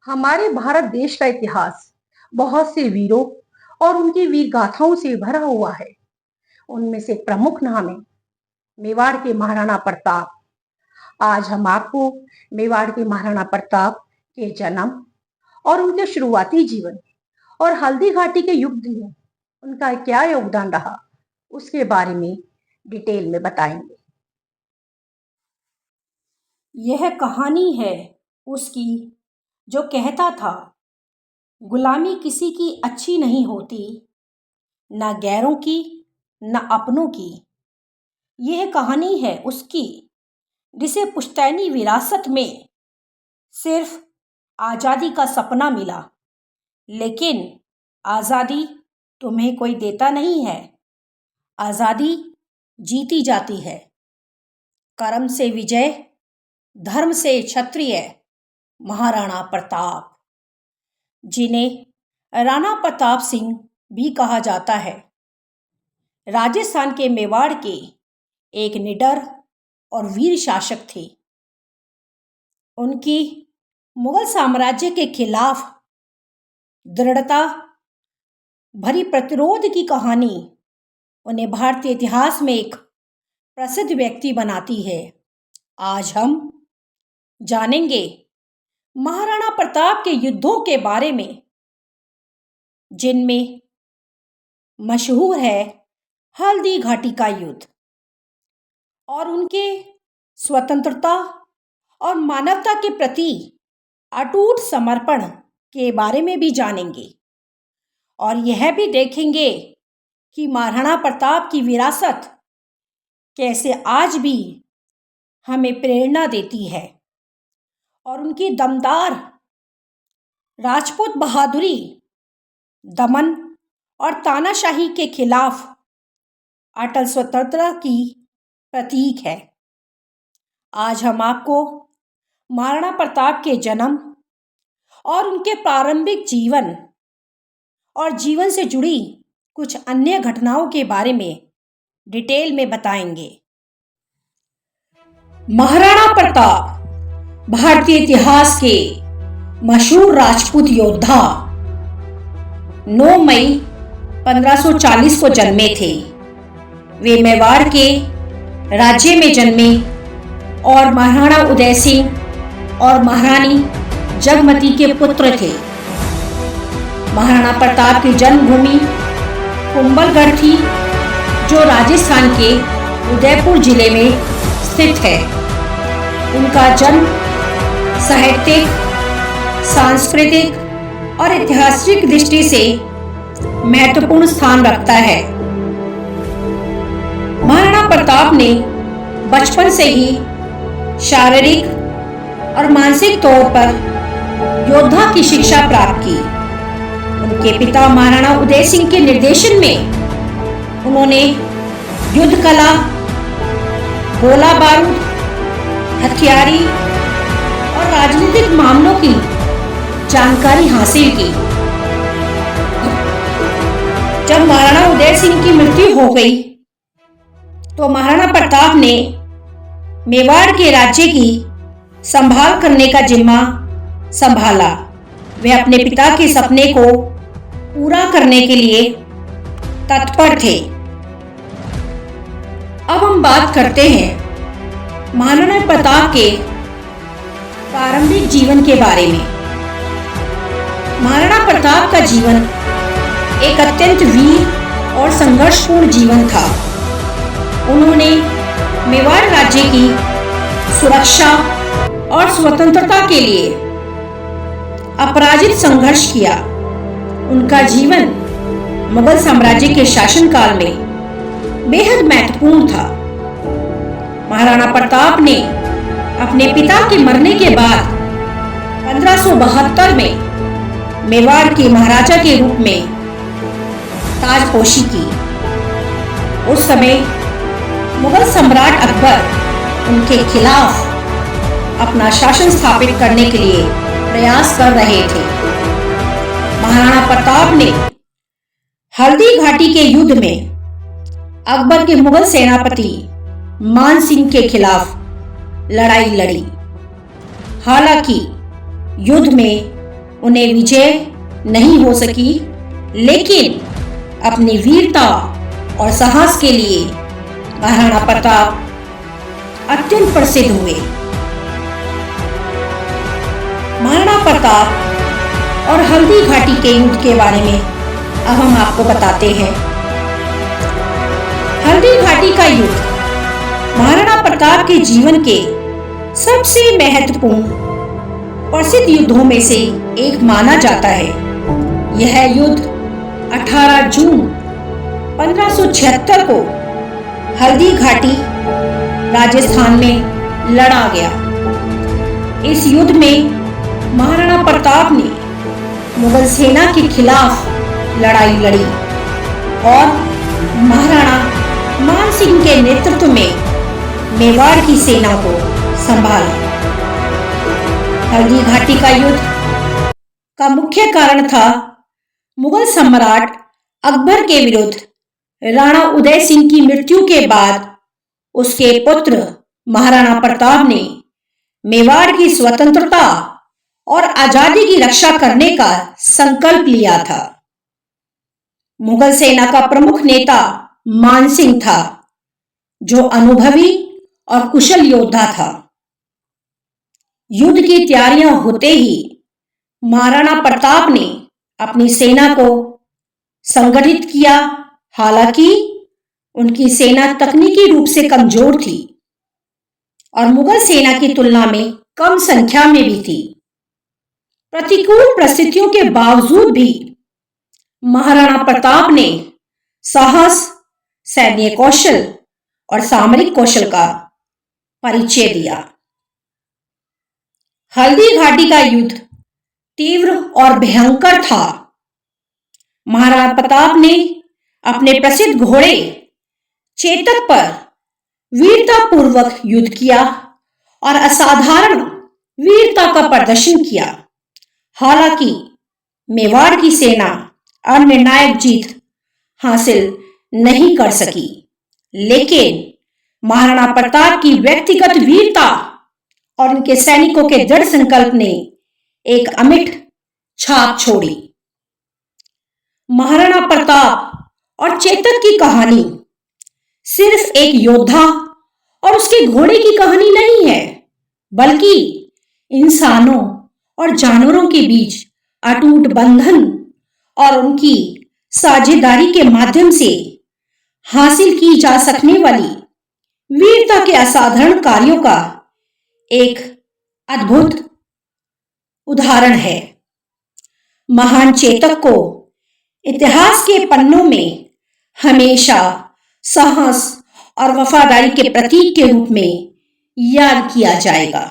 हमारे भारत देश का इतिहास बहुत से वीरों और उनकी वीर गाथाओं से भरा हुआ है। उनमें से प्रमुख नाम है मेवाड़ के महाराणा प्रताप। आज हम आपको मेवाड़ के महाराणा प्रताप के जन्म और उनके शुरुआती जीवन और हल्दी घाटी के युद्ध में उनका क्या योगदान रहा, उसके बारे में डिटेल में बताएंगे। यह कहानी है उसकी जो कहता था, गुलामी किसी की अच्छी नहीं होती, न गैरों की न अपनों की। यह कहानी है उसकी जिसे पुश्तैनी विरासत में सिर्फ आज़ादी का सपना मिला, लेकिन आज़ादी तुम्हें कोई देता नहीं है। आज़ादी जीती जाती है। कर्म से विजय, धर्म से क्षत्रिय महाराणा प्रताप, जिन्हें राणा प्रताप सिंह भी कहा जाता है, राजस्थान के मेवाड़ के एक निडर और वीर शासक थे। उनकी मुगल साम्राज्य के खिलाफ दृढ़ता भरी प्रतिरोध की कहानी उन्हें भारतीय इतिहास में एक प्रसिद्ध व्यक्ति बनाती है। आज हम जानेंगे महाराणा प्रताप के युद्धों के बारे में, जिनमें मशहूर है हल्दी घाटी का युद्ध, और उनके स्वतंत्रता और मानवता के प्रति अटूट समर्पण के बारे में भी जानेंगे। और यह भी देखेंगे कि महाराणा प्रताप की विरासत कैसे आज भी हमें प्रेरणा देती है, और उनकी दमदार राजपूत बहादुरी दमन और तानाशाही के खिलाफ अटल स्वतंत्रता की प्रतीक है। आज हम आपको महाराणा प्रताप के जन्म और उनके प्रारंभिक जीवन और जीवन से जुड़ी कुछ अन्य घटनाओं के बारे में डिटेल में बताएंगे। महाराणा प्रताप भारतीय इतिहास के मशहूर राजपूत योद्धा 9 मई 1540 को जन्मे थे। वे मेवाड़ के राज्य में जन्मे और महाराणा उदय सिंह और महारानी जगमती के पुत्र थे। महाराणा प्रताप की जन्मभूमि कुंभलगढ़ थी, जो राजस्थान के उदयपुर जिले में स्थित है। उनका जन्म साहित्यिक, सांस्कृतिक और ऐतिहासिक दृष्टि से महत्वपूर्ण स्थान रखता है। महाराणा प्रताप ने बचपन से ही शारीरिक और मानसिक तौर पर योद्धा की शिक्षा प्राप्त की। उनके पिता महाराणा उदय सिंह के निर्देशन में उन्होंने युद्ध कला, गोला बारूद, हथियारी और राजनीतिक मामलों की जानकारी हासिल की। जब महाराणा उदय सिंह की मृत्यु हो गई तो महाराणा प्रताप ने मेवाड़ के राज्य की संभाल करने का जिम्मा संभाला। वे अपने पिता के सपने को पूरा करने के लिए तत्पर थे। अब हम बात करते हैं महाराणा प्रताप के प्रारंभिक जीवन के बारे में। महाराणा प्रताप का जीवन एक अत्यंत वीर और संघर्षपूर्ण जीवन था। उन्होंने मेवाड़ राज्य की सुरक्षा और स्वतंत्रता के लिए अपराजित संघर्ष किया। उनका जीवन मुगल साम्राज्य के शासनकाल में बेहद महत्वपूर्ण था। महाराणा प्रताप ने अपने पिता के मरने के बाद 1572 में मेवाड़ के महाराजा के रूप में ताजपोशी की। उस समय मुगल सम्राट अकबर उनके खिलाफ अपना शासन स्थापित करने के लिए प्रयास कर रहे थे। महाराणा प्रताप ने हल्दी घाटी के युद्ध में अकबर के मुगल सेनापति मान सिंह के खिलाफ लड़ाई लड़ी। हालांकि युद्ध में उन्हें विजय नहीं हो सकी, लेकिन अपनी वीरता और साहस के लिए महाराणा प्रताप अत्यंत प्रसिद्ध हुए। महाराणा प्रताप और हल्दी घाटी के युद्ध के बारे में अब हम आपको बताते हैं। हल्दी घाटी का युद्ध महाराणा प्रताप के जीवन के सबसे महत्वपूर्ण प्रसिद्ध युद्धों में से एक माना जाता है। यह युद्ध 18 जून 1576 को हल्दी घाटी राजस्थान में लड़ा गया। इस युद्ध में महाराणा प्रताप ने मुगल सेना के खिलाफ लड़ाई लड़ी और महाराणा मानसिंह के नेतृत्व में मेवाड़ की सेना को संभाला। हल्दी घाटी का युद्ध का मुख्य कारण था मुगल सम्राट अकबर के विरुद्ध राणा उदय सिंह की मृत्यु के बाद उसके पुत्र महाराणा प्रताप ने मेवाड़ की स्वतंत्रता और आजादी की रक्षा करने का संकल्प लिया था। मुगल सेना का प्रमुख नेता मानसिंह था, जो अनुभवी और कुशल योद्धा था। युद्ध की तैयारियां होते ही महाराणा प्रताप ने अपनी सेना को संगठित किया। हालांकि उनकी सेना तकनीकी रूप से कमजोर थी और मुगल सेना की तुलना में कम संख्या में भी थी। प्रतिकूल परिस्थितियों के बावजूद भी महाराणा प्रताप ने साहस, सैन्य कौशल और सामरिक कौशल का परिचय दिया। हल्दी घाटी का युद्ध तीव्र और भयंकर था। महाराणा प्रताप ने अपने प्रसिद्ध घोड़े चेतक पर वीरतापूर्वक युद्ध किया और असाधारण वीरता का प्रदर्शन किया। हालांकि मेवाड़ की सेना अनिर्णायक जीत हासिल नहीं कर सकी, लेकिन महाराणा प्रताप की व्यक्तिगत वीरता और उनके सैनिकों के दृढ़ संकल्प ने एक अमिट छाप छोड़ी। महाराणा प्रताप और चेतक की कहानी सिर्फ एक योद्धा और उसके घोड़े की कहानी नहीं है, बल्कि इंसानों और जानवरों के बीच अटूट बंधन और उनकी साझेदारी के माध्यम से हासिल की जा सकने वाली वीरता के असाधारण कार्यों का एक अद्भुत उदाहरण है। महान चेतक को इतिहास के पन्नों में हमेशा साहस और वफादारी के प्रतीक के रूप में याद किया जाएगा।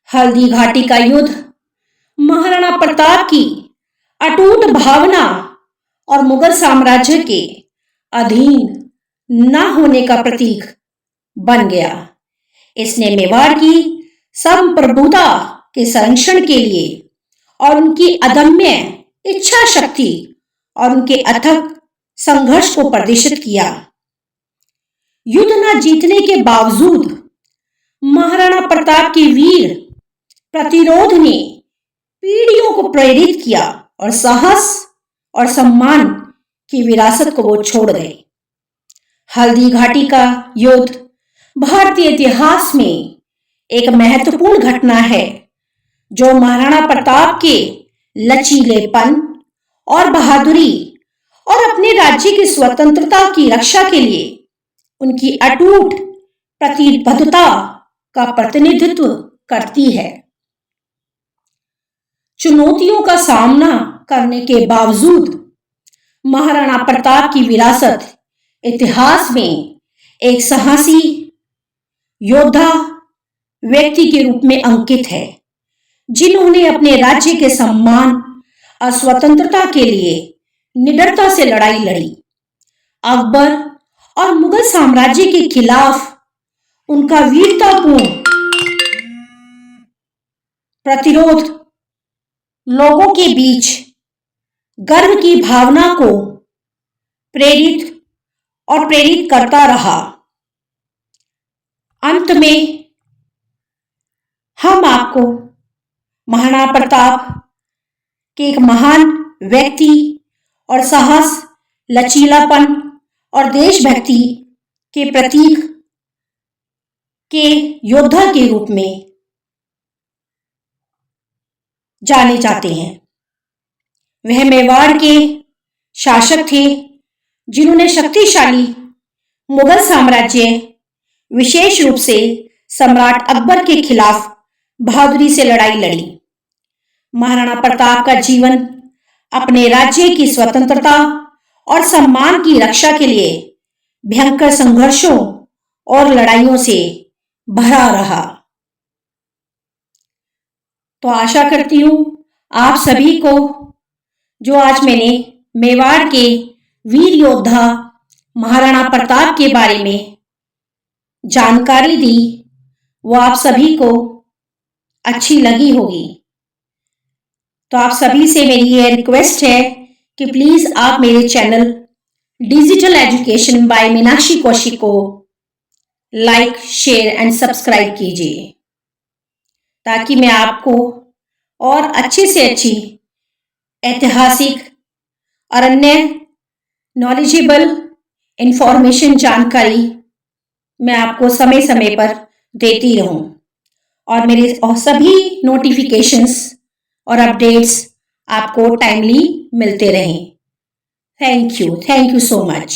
हल्दी घाटी का युद्ध महाराणा प्रताप की अटूट भावना और मुगल साम्राज्य के अधीन न होने का प्रतीक बन गया। इसने मेवाड़ की संप्रभुता के संरक्षण के लिए और उनकी अदम्य इच्छा शक्ति और उनके अथक संघर्ष को प्रदर्शित किया। युद्ध न जीतने के बावजूद महाराणा प्रताप की वीर प्रतिरोध ने पीढ़ियों को प्रेरित किया और साहस और सम्मान की विरासत को वो छोड़ गए। हल्दी घाटी का युद्ध भारतीय इतिहास में एक महत्वपूर्ण घटना है, जो महाराणा प्रताप के लचीलेपन और बहादुरी और अपने राज्य की स्वतंत्रता की रक्षा के लिए उनकी अटूट प्रतिबद्धता का प्रतिनिधित्व करती है। चुनौतियों का सामना करने के बावजूद महाराणा प्रताप की विरासत इतिहास में एक साहसी योद्धा व्यक्ति के रूप में अंकित है, जिन्होंने अपने राज्य के सम्मान और स्वतंत्रता के लिए निडरता से लड़ाई लड़ी। अकबर और मुगल साम्राज्य के खिलाफ उनका वीरतापूर्ण प्रतिरोध लोगों के बीच गर्व की भावना को प्रेरित करता रहा। अंत में हम आपको महाराणा प्रताप कि एक महान व्यक्ति और साहस, लचीलापन और देशभक्ति के प्रतीक के योद्धा के रूप में जाने जाते हैं। वह मेवाड़ के शासक थे जिन्होंने शक्तिशाली मुगल साम्राज्य, विशेष रूप से सम्राट अकबर के खिलाफ बहादुरी से लड़ाई लड़ी। महाराणा प्रताप का जीवन अपने राज्य की स्वतंत्रता और सम्मान की रक्षा के लिए भयंकर संघर्षों और लड़ाइयों से भरा रहा। तो आशा करती हूं आप सभी को जो आज मैंने मेवाड़ के वीर योद्धा महाराणा प्रताप के बारे में जानकारी दी वो आप सभी को अच्छी लगी होगी। तो आप सभी से मेरी ये रिक्वेस्ट है कि प्लीज आप मेरे channel digital education by Meenakshi Kaushik को लाइक, शेयर एंड सब्सक्राइब कीजिए ताकि मैं आपको और अच्छी से अच्छी ऐतिहासिक और अन्य नॉलेजेबल इंफॉर्मेशन जानकारी मैं आपको समय समय पर देती रहूं और मेरे सभी नोटिफिकेशंस और अपडेट्स आपको टाइमली मिलते रहें। Thank you so much.